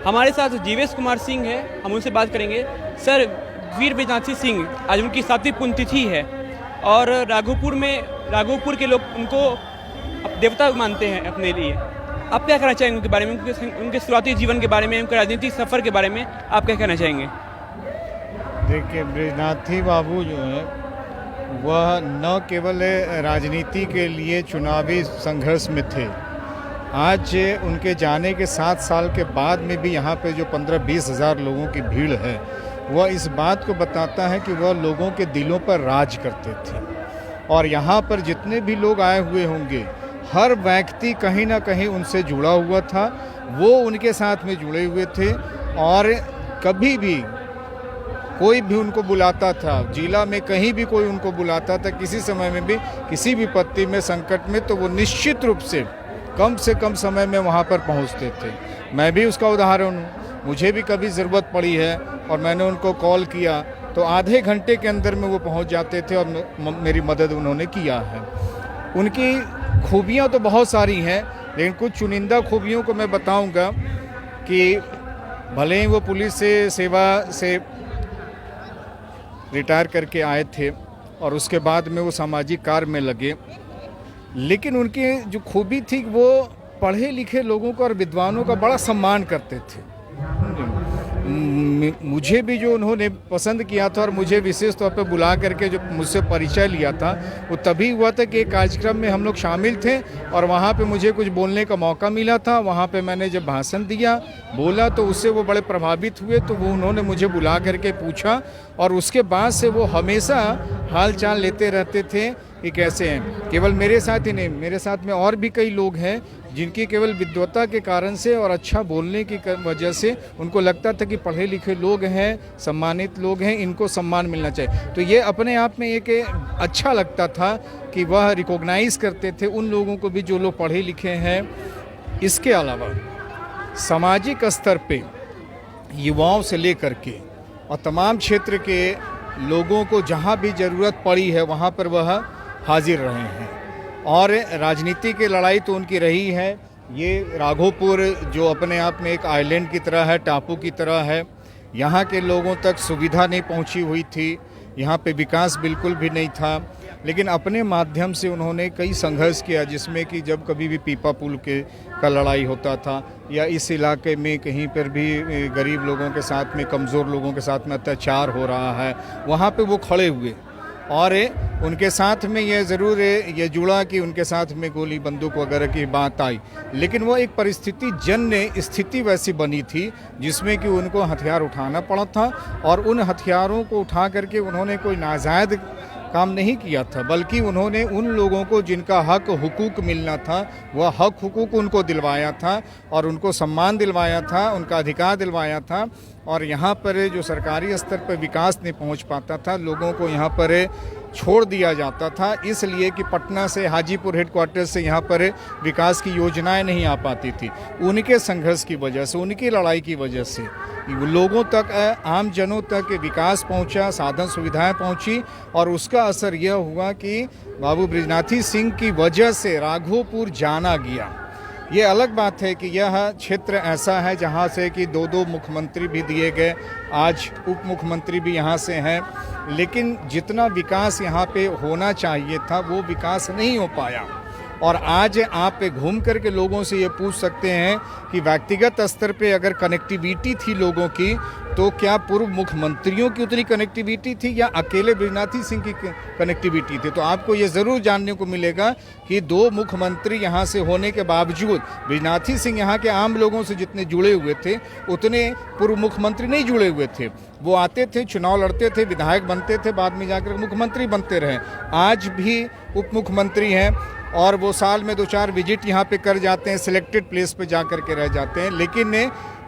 हमारे साथ जीवेश कुमार सिंह है, हम उनसे बात करेंगे। सर, वीर बृजनाथ सिंह आज उनकी 7वीं पुण्यतिथि है और राघोपुर के लोग उनको देवता मानते हैं अपने लिए। आप क्या कहना चाहेंगे उनके बारे में, उनके शुरुआती जीवन के बारे में, उनके राजनीतिक सफ़र के बारे में आप क्या कहना चाहेंगे? देखिए, बृजनाथी बाबू जो है वह न केवल राजनीति के लिए चुनावी संघर्ष में थे, आज उनके जाने के 7 साल के बाद में भी यहाँ पे जो 15-20 हज़ार लोगों की भीड़ है वह इस बात को बताता है कि वह लोगों के दिलों पर राज करते थे। और यहाँ पर जितने भी लोग आए हुए होंगे, हर व्यक्ति कहीं ना कहीं उनसे जुड़ा हुआ था, वो उनके साथ में जुड़े हुए थे। और कभी भी कोई भी उनको बुलाता था, जिला में कहीं भी कोई उनको बुलाता था, किसी समय में भी किसी विपत्ति में, संकट में, तो वो निश्चित रूप से कम समय में वहाँ पर पहुँचते थे। मैं भी उसका उदाहरण हूँ। मुझे भी कभी ज़रूरत पड़ी है और मैंने उनको कॉल किया तो आधे घंटे के अंदर में वो पहुँच जाते थे और मेरी मदद उन्होंने किया है। उनकी खूबियाँ तो बहुत सारी हैं, लेकिन कुछ चुनिंदा खूबियों को मैं बताऊँगा कि भले ही वो पुलिस से सेवा से रिटायर करके आए थे और उसके बाद में वो सामाजिक कार्य में लगे, लेकिन उनकी जो खूबी थी वो पढ़े लिखे लोगों का और विद्वानों का बड़ा सम्मान करते थे। मुझे भी जो उन्होंने पसंद किया था और मुझे विशेष तौर पर बुला करके जो मुझसे परिचय लिया था वो तभी हुआ था कि एक कार्यक्रम में हम लोग शामिल थे और वहाँ पे मुझे कुछ बोलने का मौका मिला था। वहाँ पे मैंने जब भाषण दिया, बोला, तो उससे वो बड़े प्रभावित हुए, तो वो उन्होंने मुझे बुला करके पूछा और उसके बाद से वो हमेशा हाल चाल लेते रहते थे कि कैसे हैं। केवल मेरे साथ ही नहीं, मेरे साथ में और भी कई लोग हैं जिनकी केवल विद्वता के कारण से और अच्छा बोलने की वजह से उनको लगता था कि पढ़े लिखे लोग हैं, सम्मानित लोग हैं, इनको सम्मान मिलना चाहिए। तो ये अपने आप में एक अच्छा लगता था कि वह रिकॉग्नाइज करते थे उन लोगों को भी जो लोग पढ़े लिखे हैं। इसके अलावा सामाजिक स्तर पे युवाओं से लेकर के और तमाम क्षेत्र के लोगों को जहाँ भी ज़रूरत पड़ी है वहाँ पर वह हाजिर रहे हैं। और राजनीति की लड़ाई तो उनकी रही है। ये राघोपुर जो अपने आप में एक आइलैंड की तरह है, टापू की तरह है, यहाँ के लोगों तक सुविधा नहीं पहुँची हुई थी, यहाँ पे विकास बिल्कुल भी नहीं था, लेकिन अपने माध्यम से उन्होंने कई संघर्ष किया, जिसमें कि जब कभी भी पीपा पुल का लड़ाई होता था या इस इलाके में कहीं पर भी गरीब लोगों के साथ में, कमज़ोर लोगों के साथ में अत्याचार हो रहा है, वहाँ पे वो खड़े हुए। और उनके साथ में ये ज़रूर ये जुड़ा कि उनके साथ में गोली बंदूक वगैरह की बात आई, लेकिन वो एक परिस्थिति जन्य स्थिति वैसी बनी थी जिसमें कि उनको हथियार उठाना पड़ा था। और उन हथियारों को उठा करके उन्होंने कोई नाजायज़ काम नहीं किया था, बल्कि उन्होंने उन लोगों को जिनका हक हुकूक मिलना था वह हक हुकूक उनको दिलवाया था और उनको सम्मान दिलवाया था, उनका अधिकार दिलवाया था। और यहाँ पर जो सरकारी स्तर पर विकास नहीं पहुँच पाता था, लोगों को यहाँ पर छोड़ दिया जाता था, इसलिए कि पटना से, हाजीपुर हेडक्वार्टर से यहाँ पर विकास की योजनाएं नहीं आ पाती थी। उनके संघर्ष की वजह से, उनकी लड़ाई की वजह से लोगों तक, आम जनों तक विकास पहुँचा, साधन सुविधाएं पहुँची और उसका असर यह हुआ कि बाबू बृजनाथी सिंह की वजह से राघोपुर जाना गया। ये अलग बात है कि यह क्षेत्र ऐसा है जहाँ से कि 2 मुख्यमंत्री भी दिए गए, आज उप मुख्यमंत्री भी यहाँ से हैं, लेकिन जितना विकास यहाँ पे होना चाहिए था वो विकास नहीं हो पाया। और आज आप घूम कर के लोगों से ये पूछ सकते हैं कि व्यक्तिगत स्तर पे अगर कनेक्टिविटी थी लोगों की, तो क्या पूर्व मुख्यमंत्रियों की उतनी कनेक्टिविटी थी या अकेले बृजनाथी सिंह की कनेक्टिविटी थी? तो आपको ये ज़रूर जानने को मिलेगा कि 2 मुख्यमंत्री यहाँ से होने के बावजूद बृजनाथी सिंह यहाँ के आम लोगों से जितने जुड़े हुए थे उतने पूर्व मुख्यमंत्री नहीं जुड़े हुए थे। वो आते थे, चुनाव लड़ते थे, विधायक बनते थे, बाद में जाकर मुख्यमंत्री बनते रहे। आज भी उप मुख्यमंत्री हैं और वो साल में 2-4 विजिट यहाँ पे कर जाते हैं, सिलेक्टेड प्लेस पे जा कर के रह जाते हैं। लेकिन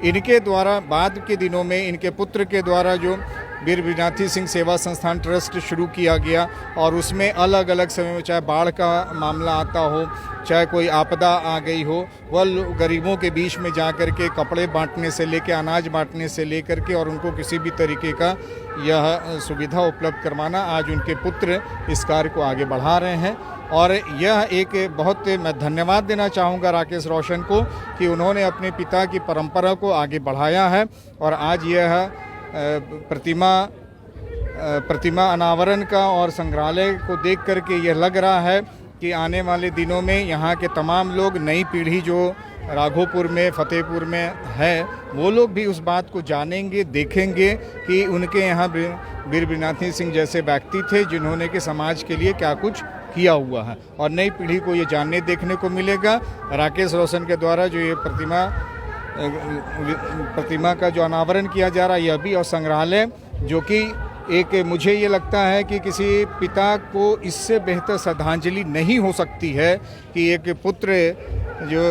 इनके द्वारा बाद के दिनों में इनके पुत्र के द्वारा जो वीर बृजनाथी सिंह सेवा संस्थान ट्रस्ट शुरू किया गया और उसमें अलग अलग समय में, चाहे बाढ़ का मामला आता हो, चाहे कोई आपदा आ गई हो, वह गरीबों के बीच में जा कर के कपड़े बांटने से लेकर, अनाज बांटने से लेकर के और उनको किसी भी तरीके का यह सुविधा उपलब्ध करवाना, आज उनके पुत्र इस कार्य को आगे बढ़ा रहे हैं। और यह एक बहुत मैं धन्यवाद देना चाहूँगा राकेश रोशन को कि उन्होंने अपने पिता की परंपरा को आगे बढ़ाया है और आज यह प्रतिमा अनावरण का और संग्रहालय को देख करके यह लग रहा है कि आने वाले दिनों में यहाँ के तमाम लोग, नई पीढ़ी जो राघोपुर में, फतेहपुर में है, वो लोग भी उस बात को जानेंगे, देखेंगे कि उनके यहाँ वीर बिरनाथी सिंह जैसे व्यक्ति थे जिन्होंने कि समाज के लिए क्या कुछ किया हुआ है। और नई पीढ़ी को ये जानने देखने को मिलेगा। राकेश रोशन के द्वारा जो ये प्रतिमा का जो अनावरण किया जा रहा है यह भी, और संग्रहालय जो कि एक, मुझे ये लगता है कि किसी पिता को इससे बेहतर श्रद्धांजलि नहीं हो सकती है कि एक पुत्र जो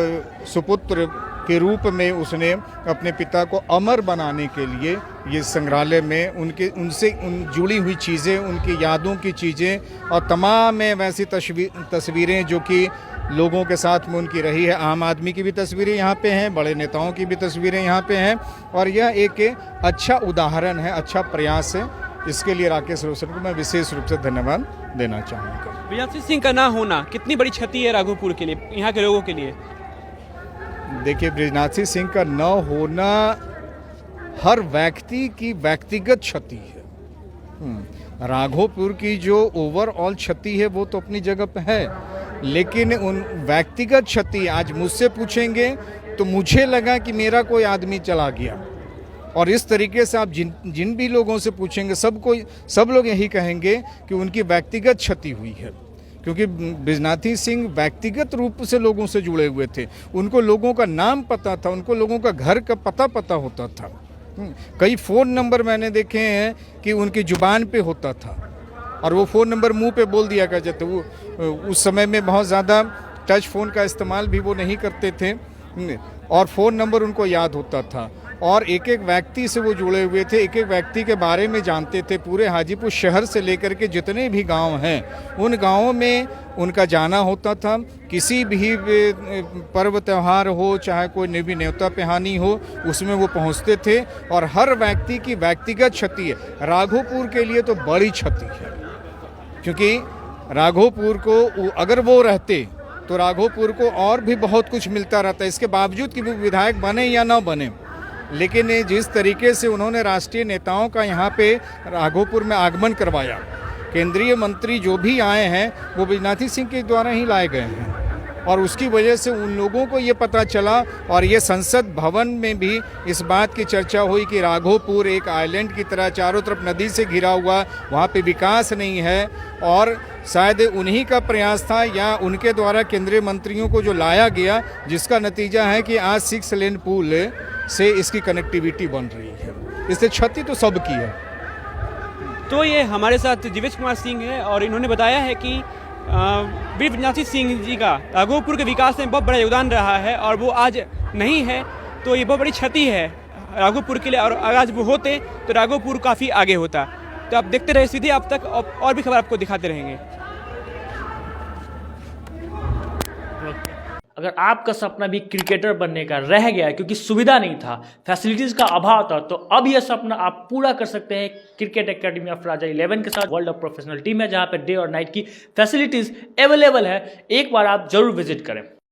सुपुत्र के रूप में उसने अपने पिता को अमर बनाने के लिए ये संग्रहालय में उनसे जुड़ी हुई चीज़ें, उनकी यादों की चीज़ें और तमाम वैसी तस्वीरें जो कि लोगों के साथ में उनकी रही है। आम आदमी की भी तस्वीरें यहाँ पे हैं, बड़े नेताओं की भी तस्वीरें यहाँ पे हैं और यह एक अच्छा उदाहरण है, अच्छा प्रयास है। इसके लिए राकेश रोशन को मैं विशेष रूप से धन्यवाद देना चाहूँगा। बिरनाथी सिंह का ना होना कितनी बड़ी क्षति है राघोपुर के लिए, यहाँ के लोगों के लिए? देखिए, बिरनाथी सिंह का न होना हर व्यक्ति की व्यक्तिगत क्षति है। राघोपुर की जो ओवरऑल क्षति है वो तो अपनी जगह पे है, लेकिन उन व्यक्तिगत क्षति आज मुझसे पूछेंगे तो मुझे लगा कि मेरा कोई आदमी चला गया, और इस तरीके से आप जिन भी लोगों से पूछेंगे सब लोग यही कहेंगे कि उनकी व्यक्तिगत क्षति हुई है, क्योंकि बिरनाथी सिंह व्यक्तिगत रूप से लोगों से जुड़े हुए थे। उनको लोगों का नाम पता था, उनको लोगों का घर का पता होता था। कई फ़ोन नंबर मैंने देखे हैं कि उनकी ज़ुबान पे होता था और वो फ़ोन नंबर मुंह पे बोल दिया करते थे। वो उस समय में बहुत ज़्यादा टच फ़ोन का इस्तेमाल भी वो नहीं करते थे और फ़ोन नंबर उनको याद होता था और एक एक व्यक्ति से वो जुड़े हुए थे, एक एक व्यक्ति के बारे में जानते थे। पूरे हाजीपुर शहर से लेकर के जितने भी गांव हैं उन गांवों में उनका जाना होता था। किसी भी पर्व त्यौहार हो, चाहे कोई भी न्योता पिहानी हो, उसमें वो पहुंचते थे और हर व्यक्ति की व्यक्तिगत क्षति है। राघोपुर के लिए तो बड़ी क्षति है, क्योंकि राघोपुर को अगर वो रहते तो राघोपुर को और भी बहुत कुछ मिलता रहता है, इसके बावजूद कि वो विधायक बने या ना बने। लेकिन जिस तरीके से उन्होंने राष्ट्रीय नेताओं का यहाँ पे राघोपुर में आगमन करवाया, केंद्रीय मंत्री जो भी आए हैं वो बिरनाथी सिंह के द्वारा ही लाए गए हैं और उसकी वजह से उन लोगों को ये पता चला और ये संसद भवन में भी इस बात की चर्चा हुई कि राघोपुर एक आइलैंड की तरह चारों तरफ नदी से घिरा हुआ, वहाँ पे विकास नहीं है और शायद उन्हीं का प्रयास था या उनके द्वारा केंद्रीय मंत्रियों को जो लाया गया, जिसका नतीजा है कि आज 6 लेन पुल से इसकी कनेक्टिविटी बन रही है। इससे क्षति तो सबकी है। तो ये हमारे साथ जीवेश कुमार सिंह है और इन्होंने बताया है कि वीर बिरनाथी सिंह जी का राघोपुर के विकास में बहुत बड़ा योगदान रहा है और वो आज नहीं है तो ये बहुत बड़ी क्षति है राघोपुर के लिए, और आज वो होते तो राघोपुर काफ़ी आगे होता। तो आप देखते रहे सीधे आप तक और भी खबर आपको दिखाते रहेंगे। अगर आपका सपना भी क्रिकेटर बनने का रह गया क्योंकि सुविधा नहीं था, फैसिलिटीज़ का अभाव था, तो अब यह सपना आप पूरा कर सकते हैं क्रिकेट एकेडमी ऑफ राजा 11 के साथ। वर्ल्ड ऑफ प्रोफेशनल टीम है जहां पे डे और नाइट की फैसिलिटीज़ अवेलेबल है। एक बार आप जरूर विजिट करें।